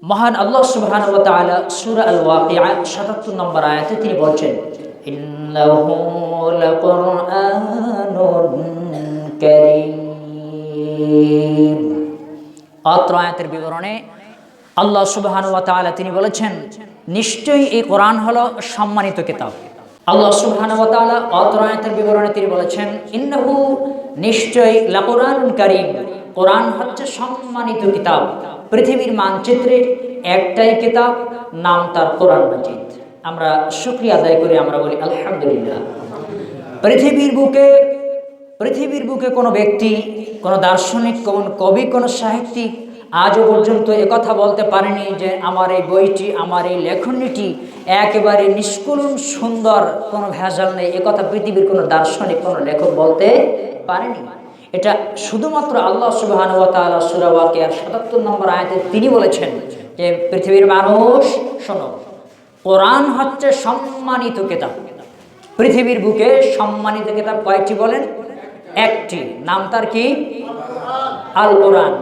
মহান আল্লাহ সুবহানাহু ওয়া তাআলা সূরা আল ওয়াকিয়া ৭৭ নম্বর আয়াতে তিনি বলছেন, ইন্নাহু লাকুরআনুন কারীম। অত্র আয়াতের বিবরণে আল্লাহ সুবহানাহু ওয়া তাআলা তিনি বলেছেন, নিশ্চয়ই এই কোরআন হলো সম্মানিত কিতাব। আল্লাহ সুবহানাহু ওয়া তাআলা অত্র আয়াতের বিবরণে তিনি বলেছেন, ইন্নাহু নিশ্চয়ই লাকুরআনুন কারীম, কোরআন হচ্ছে সম্মানিত কিতাব। পৃথিবীর মানচিত্রে একটাই কিতাব, নাম তার কোরআন মাজিদ। আমরা শুকরিয়া আদায় করি, আমরা বলি আলহামদুলিল্লাহ। পৃথিবীর বুকে কোনো ব্যক্তি, কোনো দার্শনিক, কোন কবি, কোনো সাহিত্যিক আজও পর্যন্ত একথা বলতে পারেনি যে আমার এই বইটি, আমার এই লেখনীটি একেবারে নিষ্কলুষ সুন্দর, কোনো ভেজাল নেই। একথা পৃথিবীর কোনো দার্শনিক, কোনো লেখক বলতে পারেনি। এটা শুধুমাত্র আল্লাহ সুবহানাহু ওয়া তাআলা সূরা ওয়াকিয়ার ৭৭ নম্বর আয়াতে তিনি বলেছেন যে, পৃথিবীর মানুষ শোনো, কোরআন হচ্ছে সম্মানিত কিতাব। পৃথিবীর বুকে সম্মানিত কিতাব কয়টি বলেন? একটি, নাম তার কি? আল কোরআন।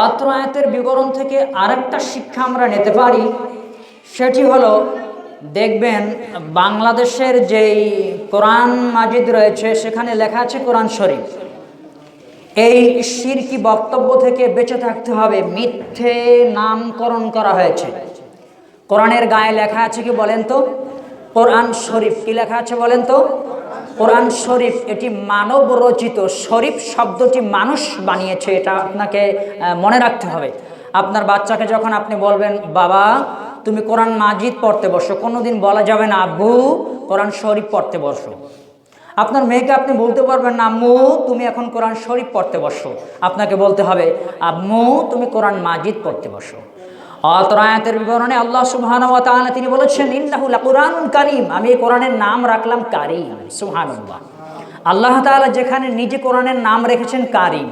অত্র আয়াতের বিবরণ থেকে আরেকটা শিক্ষা আমরা নিতে পারি, সেটি হলো, দেখবেন বাংলাদেশের যেই কোরআন মাজিদ রয়েছে সেখানে লেখা আছে কোরআন শরীফ। এই শিরকি বক্তব্য থেকে বেঁচে থাকতে হবে। মিথ্যে নামকরণ করা হয়েছে। কোরআনের গায়ে লেখা আছে কি বলেন তো? কোরআন শরীফ। কি লেখা আছে বলেন তো? কোরআন শরীফ। এটি মানব রচিত। শরীফ শব্দটি মানুষ বানিয়েছে, এটা আপনাকে মনে রাখতে হবে। আপনার বাচ্চাকে যখন আপনি বলবেন, বাবা তুমি কোরআন মাজিদ পড়তে বসো, কোনোদিন বলা যাবে না আব্বু কোরআন শরীফ পড়তে বসো। আপনার মেয়েকে আপনি বলতে পারবেন না, আম্মু তুমি এখন কোরআন শরীফ পড়তে বসো। আপনাকে বলতে হবে, আম্মু তুমি কোরআন মাজিদ পড়তে বসো। অত্র আয়াতের বিবরণে আল্লাহ সুবহানাহু ওয়া তাআলা তিনি বলেছেন, ইন্নাহু লাকুরআনুন কারীম, আমি এই কোরআনের নাম রাখলাম কারীম। সুবহানাল্লাহ। আল্লাহ তাআলা যেখানে নিজে কোরআনের নাম রেখেছেন কারীম,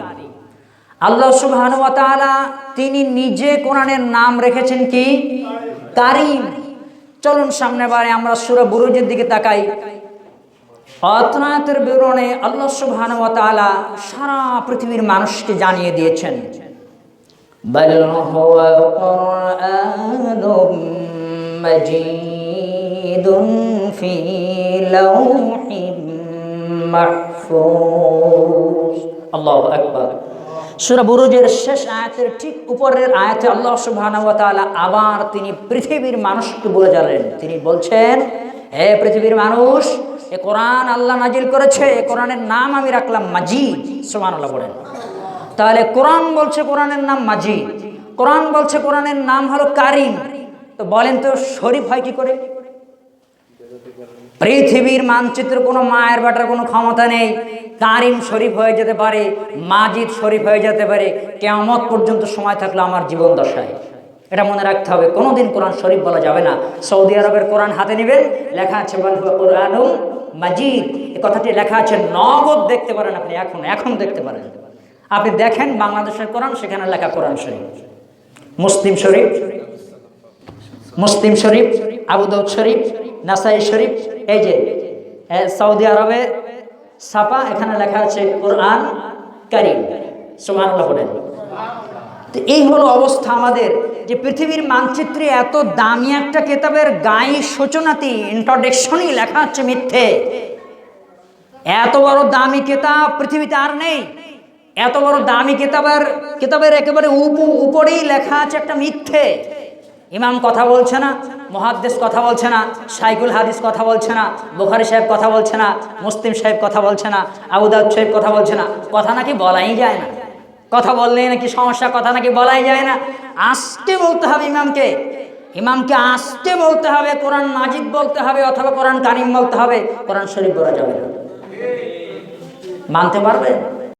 আল্লাহ সুবহানাহু ওয়া তাআলা তিনি নিজে কোরআনের নাম রেখেছেন কি? কারীম। চলুন সামনে বারে আমরা সূরা বুরুজের দিকে তাকাই। অত্র আয়াতের বিবরণে আল্লাহ সুবহানাহু ওয়া তাআলা সারা পৃথিবীর মানুষকে জানিয়ে দিয়েছেন, বাল হুয়া কুরআনুম মাজিদুন ফি লাওহিম মাহফুজ। আল্লাহু আকবার। সূরা বুরুজের শেষ আয়াতের ঠিক উপরের আয়াতে আল্লাহ সুবহানাহু ওয়া তাআলা আবার তিনি পৃথিবীর মানুষকে বলে যাবেন। তিনি বলছেন, হে পৃথিবীর মানুষ, এ কোরআন আল্লাহ নাজিল করেছে, এ কোরআনের নাম আমি রাখলাম মাজিদ। সুবহানাল্লাহ বলেন। তাহলে কোরআন বলছে কোরআনের নাম মাজিদ, কোরআন বলছে কোরআনের নাম হলো কারীম। তো বলেন তো শরীফ হয় কি করে? পৃথিবীর মানচিত্রে কোনো মায়ের বাটার কোনো ক্ষমতা নেই। কারীম শরীফ হয়ে যেতে পারে, মাজিদ শরীফ হয়ে যেতে পারে, কিয়ামত পর্যন্ত সময় থাকলে আমার জীবন দশায়। এটা মনে রাখতে হবে, কোনোদিন কোরআন শরীফ বলা যাবে না। সৌদি আরবের কোরআন হাতে নেবেন, লেখা আছে বাল হুয়া কুরআনুম মাজিদ। এই কথাটি লেখা আছে, নগদ দেখতে পারেন আপনি, এখন দেখতে পারেন। আপনি দেখেন বাংলাদেশের কোরআন, সেখানে লেখা কোরআন শরীফ। মুসলিম শরীফ, আবু দাউদ শরীফ, নাসাই শরীফ, এই যে সৌদি আরবে ছাপা, এখানে লেখা আছে কোরআন কারীম। সুবহানাল্লাহ বলেন। তো এই হলো অবস্থা আমাদের, যে পৃথিবীর মানচিত্রে এত দামি একটা কিতাবের গায়ে সূচনাতে, ইন্ট্রোডাকশনই লেখা আছে মিথ্যে। এত বড় দামি কিতাব পৃথিবীতে আর নেই। এত বড় দামি কিতাবের একেবারে উপরেই লেখা আছে একটা মিথ্যে। ইমাম কথা বলছে না, মুহাদ্দিস কথা বলছে না, শাইখুল হাদিস কথা বলছে না, বুখারী সাহেব কথা বলছে না, মুসলিম সাহেব কথা বলছে না, আবু দাউদ সাহেব কথা বলছে না। কথা নাকি বলাই যায় না, কথা বললেই নাকি সমস্যা, কথা নাকি বলাই যায় না। আস্তে বলতে হবে ইমামকে আস্তে বলতে হবে, কোরআন মাজিদ বলতে হবে অথবা কোরআন কারীম বলতে হবে, কোরআন শরীফ বলা যাবে না। মানতে পারবে?